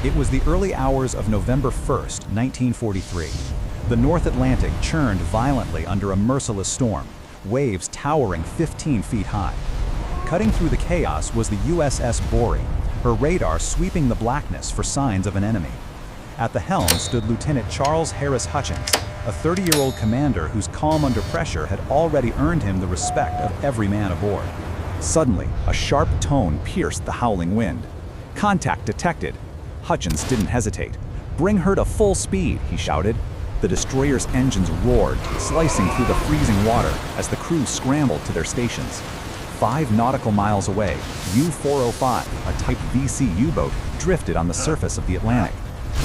It was the early hours of November 1st, 1943. The North Atlantic churned violently under a merciless storm, waves towering 15 feet high. Cutting through the chaos was the USS Borie, her radar sweeping the blackness for signs of an enemy. At the helm stood Lieutenant Charles Harris Hutchins, a 30-year-old commander whose calm under pressure had already earned him the respect of every man aboard. Suddenly, a sharp tone pierced the howling wind. "Contact detected." Hutchins didn't hesitate. "Bring her to full speed," he shouted. The destroyer's engines roared, slicing through the freezing water as the crew scrambled to their stations. 5 nautical miles away, U-405, a Type VC U-boat, drifted on the surface of the Atlantic.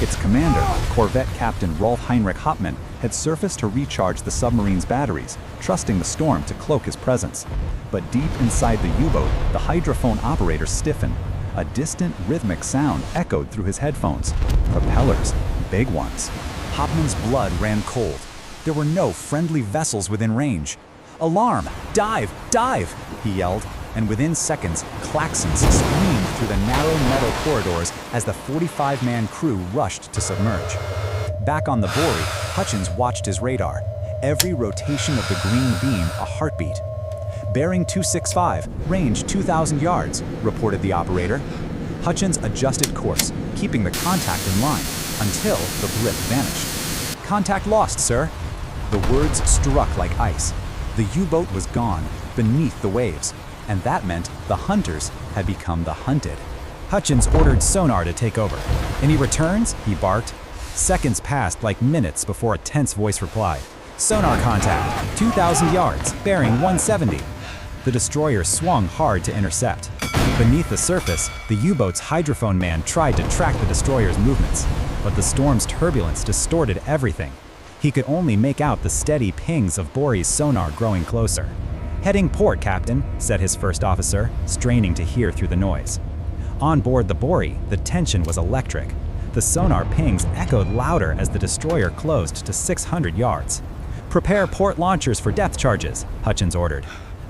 Its commander, Corvette Captain Rolf Heinrich Hauptmann, had surfaced to recharge the submarine's batteries, trusting the storm to cloak his presence. But deep inside the U-boat, the hydrophone operator stiffened. A distant, rhythmic sound echoed through his headphones. Propellers, big ones. Hauptmann's blood ran cold. There were no friendly vessels within range. "Alarm! Dive! Dive!" he yelled, and within seconds, klaxons screamed through the narrow metal corridors as the 45-man crew rushed to submerge. Back on the Borie, Hutchins watched his radar. Every rotation of the green beam a heartbeat. "Bearing 265, range 2,000 yards, reported the operator. Hutchins adjusted course, keeping the contact in line, until the blip vanished. "Contact lost, sir." The words struck like ice. The U-boat was gone, beneath the waves, and that meant the hunters had become the hunted. Hutchins ordered sonar to take over. "Any returns?" he barked. Seconds passed like minutes before a tense voice replied. "Sonar contact, 2,000 yards, bearing 170. The destroyer swung hard to intercept. Beneath the surface, the U-boat's hydrophone man tried to track the destroyer's movements, but the storm's turbulence distorted everything. He could only make out the steady pings of Borie's sonar growing closer. "Heading port, Captain," said his first officer, straining to hear through the noise. On board the Borie, the tension was electric. The sonar pings echoed louder as the destroyer closed to 600 yards. "Prepare port launchers for depth charges," Hutchins ordered.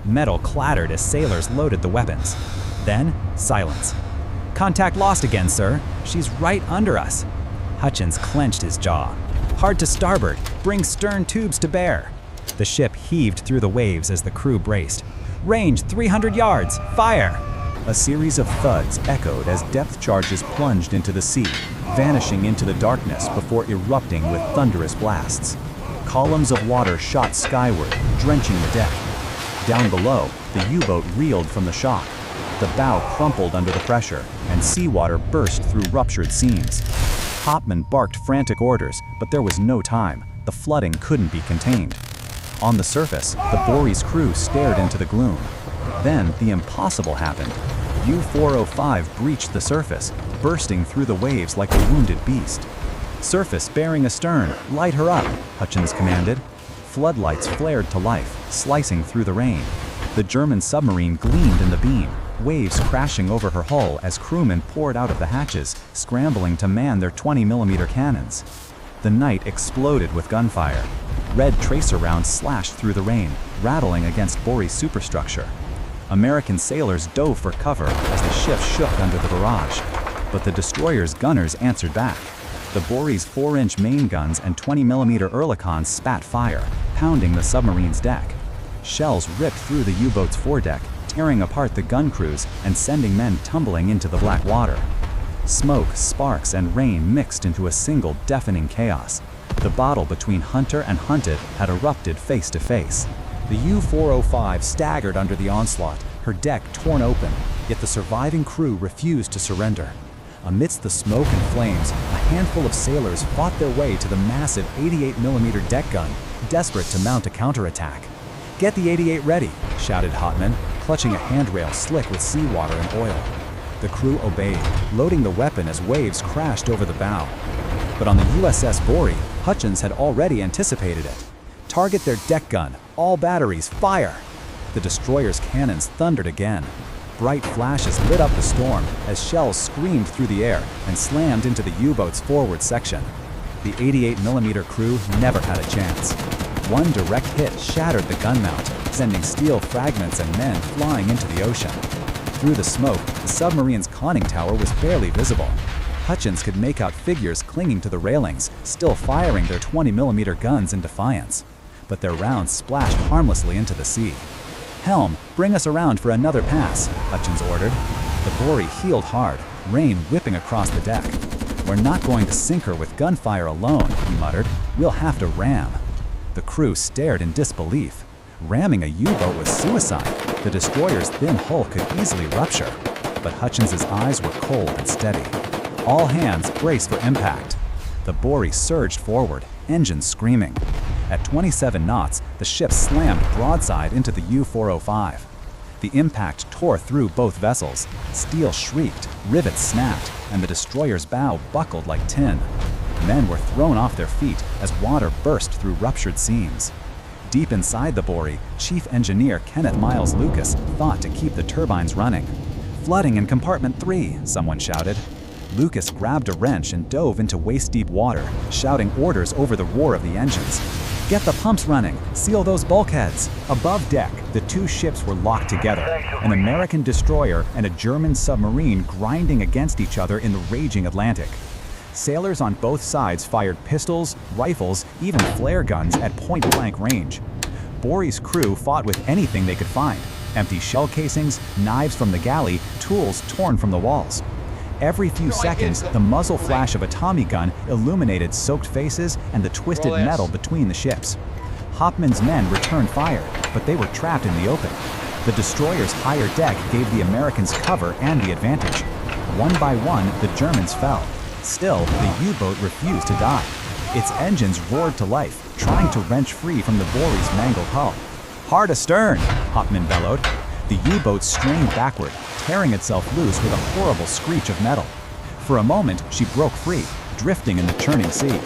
Metal clattered as sailors loaded the weapons. Then, silence. "Contact lost again, sir. She's right under us." Hutchins clenched his jaw. "Hard to starboard. Bring stern tubes to bear." The ship heaved through the waves as the crew braced. "Range 300 yards. Fire!" A series of thuds echoed as depth charges plunged into the sea, vanishing into the darkness before erupting with thunderous blasts. Columns of water shot skyward, drenching the deck. Down below, the U-boat reeled from the shock. The bow crumpled under the pressure, and seawater burst through ruptured seams. Hauptmann barked frantic orders, but there was no time. The flooding couldn't be contained. On the surface, the Borie's crew stared into the gloom. Then the impossible happened. U-405 breached the surface, bursting through the waves like a wounded beast. "Surface bearing astern, light her up," Hutchins commanded. Floodlights flared to life, slicing through the rain. The German submarine gleamed in the beam, waves crashing over her hull as crewmen poured out of the hatches, scrambling to man their 20mm cannons. The night exploded with gunfire. Red tracer rounds slashed through the rain, rattling against Borie's superstructure. American sailors dove for cover as the ship shook under the barrage. But the destroyer's gunners answered back. The Borie's 4-inch main guns and 20mm Oerlikons spat fire, pounding the submarine's deck. Shells ripped through the U-boat's foredeck, tearing apart the gun crews and sending men tumbling into the black water. Smoke, sparks, and rain mixed into a single deafening chaos. The battle between hunter and hunted had erupted face to face. The U-405 staggered under the onslaught, her deck torn open, yet the surviving crew refused to surrender. Amidst the smoke and flames, a handful of sailors fought their way to the massive 88mm deck gun, desperate to mount a counterattack. "Get the 88 ready," shouted Hauptmann, clutching a handrail slick with seawater and oil. The crew obeyed, loading the weapon as waves crashed over the bow. But on the USS Borie, Hutchins had already anticipated it. "Target their deck gun. All batteries, fire!" The destroyer's cannons thundered again. Bright flashes lit up the storm as shells screamed through the air and slammed into the U-boat's forward section. The 88mm crew never had a chance. One direct hit shattered the gun mount, sending steel fragments and men flying into the ocean. Through the smoke, the submarine's conning tower was barely visible. Hutchins could make out figures clinging to the railings, still firing their 20mm guns in defiance. But their rounds splashed harmlessly into the sea. "Helm, bring us around for another pass," Hutchins ordered. The Borie heeled hard, rain whipping across the deck. "We're not going to sink her with gunfire alone," he muttered. "We'll have to ram." The crew stared in disbelief. Ramming a U-boat was suicide. The destroyer's thin hull could easily rupture. But Hutchins's eyes were cold and steady. All hands braced for impact. The Borie surged forward, engines screaming. At 27 knots, the ship slammed broadside into the U-405. The impact tore through both vessels. Steel shrieked, rivets snapped, and the destroyer's bow buckled like tin. Men were thrown off their feet as water burst through ruptured seams. Deep inside the Borie, Chief Engineer Kenneth Miles Lucas fought to keep the turbines running. "Flooding in compartment 3, someone shouted. Lucas grabbed a wrench and dove into waist-deep water, shouting orders over the roar of the engines. "Get the pumps running! Seal those bulkheads!" Above deck, the two ships were locked together, an American destroyer and a German submarine grinding against each other in the raging Atlantic. Sailors on both sides fired pistols, rifles, even flare guns at point-blank range. Borie's crew fought with anything they could find: empty shell casings, knives from the galley, tools torn from the walls. Every few seconds, the muzzle flash of a Tommy gun illuminated soaked faces and the twisted metal between the ships. Hopman's men returned fire, but they were trapped in the open. The destroyer's higher deck gave the Americans cover and the advantage. One by one, the Germans fell. Still, the U-boat refused to die. Its engines roared to life, trying to wrench free from the Borie's mangled hull. "Hard astern!" Hopman bellowed. The U-boat strained backward, tearing itself loose with a horrible screech of metal. For a moment, she broke free, drifting in the churning sea.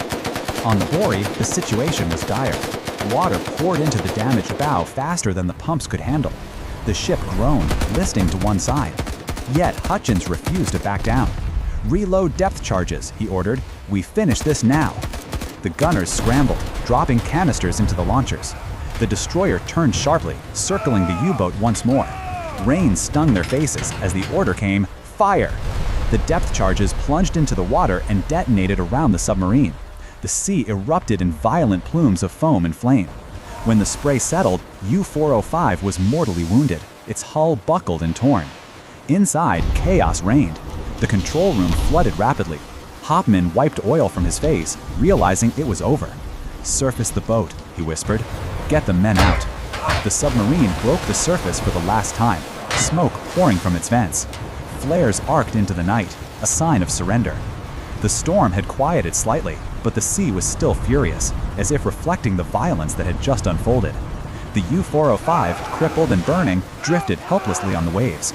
On the Borie, the situation was dire. Water poured into the damaged bow faster than the pumps could handle. The ship groaned, listing to one side. Yet Hutchins refused to back down. "Reload depth charges," he ordered. "We finish this now." The gunners scrambled, dropping canisters into the launchers. The destroyer turned sharply, circling the U-boat once more. Rain stung their faces as the order came, "Fire!" The depth charges plunged into the water and detonated around the submarine. The sea erupted in violent plumes of foam and flame. When the spray settled, U-405 was mortally wounded, its hull buckled and torn. Inside, chaos reigned. The control room flooded rapidly. Hopman wiped oil from his face, realizing it was over. "Surface the boat," he whispered. "Get the men out." The submarine broke the surface for the last time, smoke pouring from its vents. Flares arced into the night, a sign of surrender. The storm had quieted slightly, but the sea was still furious, as if reflecting the violence that had just unfolded. The U-405, crippled and burning, drifted helplessly on the waves.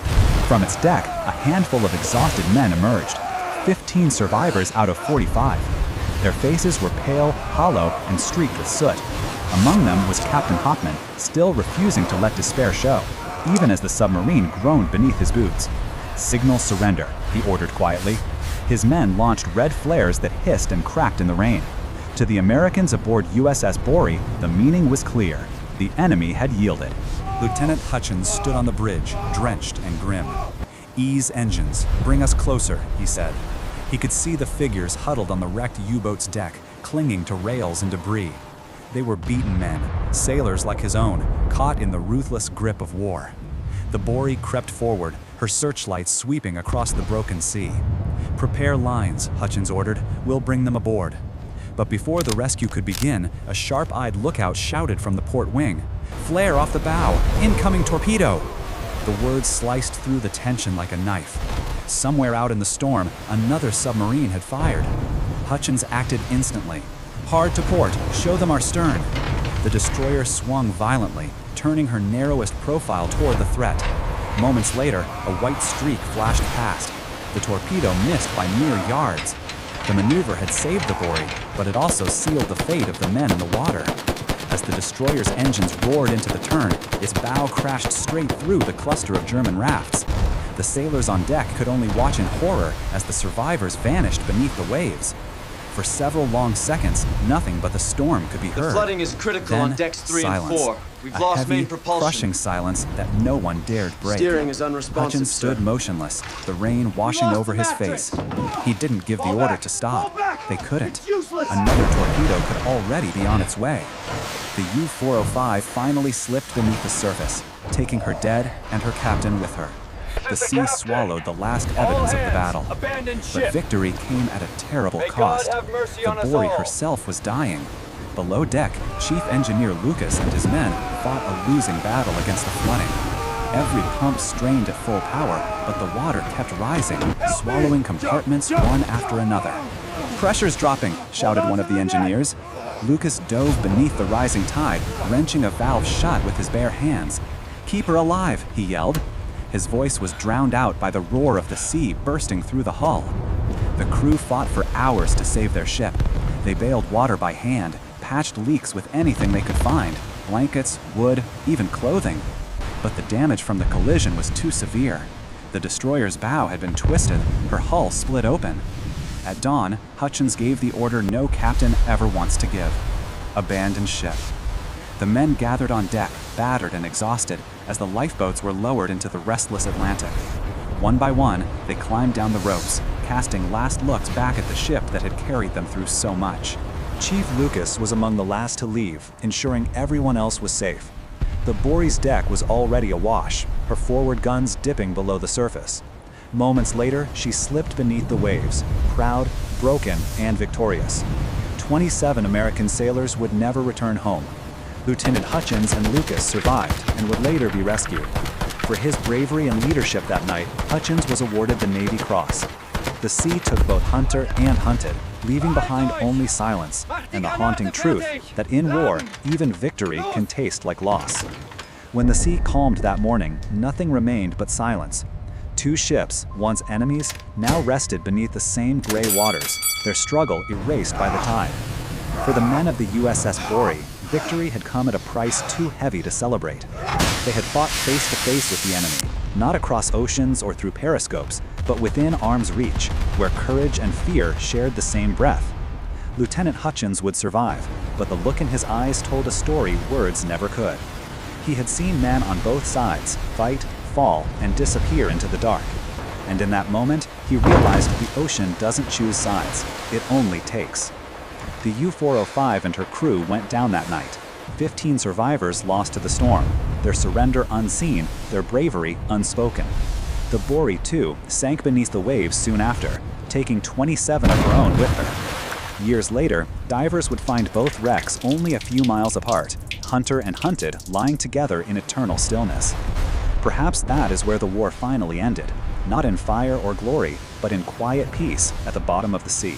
From its deck, a handful of exhausted men emerged, 15 survivors out of 45. Their faces were pale, hollow, and streaked with soot. Among them was Captain Hopman, still refusing to let despair show, even as the submarine groaned beneath his boots. "Signal surrender," he ordered quietly. His men launched red flares that hissed and cracked in the rain. To the Americans aboard USS Borie, the meaning was clear. The enemy had yielded. Lieutenant Hutchins stood on the bridge, drenched and grim. "Ease engines, bring us closer," he said. He could see the figures huddled on the wrecked U-boat's deck, clinging to rails and debris. They were beaten men, sailors like his own, caught in the ruthless grip of war. The Borie crept forward, her searchlights sweeping across the broken sea. "Prepare lines," Hutchins ordered. "We'll bring them aboard." But before the rescue could begin, a sharp-eyed lookout shouted from the port wing, "Flare off the bow! Incoming torpedo!" The words sliced through the tension like a knife. Somewhere out in the storm, another submarine had fired. Hutchins acted instantly. "Hard to port, show them our stern." The destroyer swung violently, turning her narrowest profile toward the threat. Moments later, a white streak flashed past. The torpedo missed by mere yards. The maneuver had saved the Borie, but it also sealed the fate of the men in the water. As the destroyer's engines roared into the turn, its bow crashed straight through the cluster of German rafts. The sailors on deck could only watch in horror as the survivors vanished beneath the waves. For several long seconds, nothing but the storm could be heard. The flooding is critical Then, on decks 3 silence. and 4. We've A lost heavy, main propulsion. crushing silence that no one dared break. Steering is unresponsive, Hutchins stood sir. motionless, the rain washing over his face. He didn't give the order to stop. They couldn't. Another torpedo could already be on its way. The U-405 finally slipped beneath the surface, taking her dead and her captain with her. The sea swallowed the last evidence of the battle. But victory came at a terrible cost. The Borie herself was dying. Below deck, Chief Engineer Lucas and his men fought a losing battle against the flooding. Every pump strained at full power, but the water kept rising, swallowing compartments one after another. "Pressure's dropping," shouted one of the engineers. Lucas dove beneath the rising tide, wrenching a valve shut with his bare hands. "Keep her alive," he yelled. His voice was drowned out by the roar of the sea bursting through the hull. The crew fought for hours to save their ship. They baled water by hand, patched leaks with anything they could find, blankets, wood, even clothing. But the damage from the collision was too severe. The destroyer's bow had been twisted, her hull split open. At dawn, Hutchins gave the order no captain ever wants to give: abandon ship. The men gathered on deck, battered and exhausted, as the lifeboats were lowered into the restless Atlantic. One by one, they climbed down the ropes, casting last looks back at the ship that had carried them through so much. Chief Lucas was among the last to leave, ensuring everyone else was safe. The Borie's deck was already awash, her forward guns dipping below the surface. Moments later, she slipped beneath the waves, proud, broken, and victorious. 27 American sailors would never return home. Lieutenant Hutchins and Lucas survived and would later be rescued. For his bravery and leadership that night, Hutchins was awarded the Navy Cross. The sea took both hunter and hunted, leaving behind only silence and the haunting truth that in war, even victory can taste like loss. When the sea calmed that morning, nothing remained but silence. Two ships, once enemies, now rested beneath the same gray waters, their struggle erased by the tide. For the men of the USS Borie, victory had come at a price too heavy to celebrate. They had fought face to face with the enemy, not across oceans or through periscopes, but within arm's reach, where courage and fear shared the same breath. Lieutenant Hutchins would survive, but the look in his eyes told a story words never could. He had seen men on both sides fight, fall, and disappear into the dark. And in that moment, he realized the ocean doesn't choose sides, it only takes. The U-405 and her crew went down that night. 15 survivors lost to the storm, their surrender unseen, their bravery unspoken. The Borie, too, sank beneath the waves soon after, taking 27 of her own with her. Years later, divers would find both wrecks only a few miles apart, hunter and hunted lying together in eternal stillness. Perhaps that is where the war finally ended, not in fire or glory, but in quiet peace at the bottom of the sea.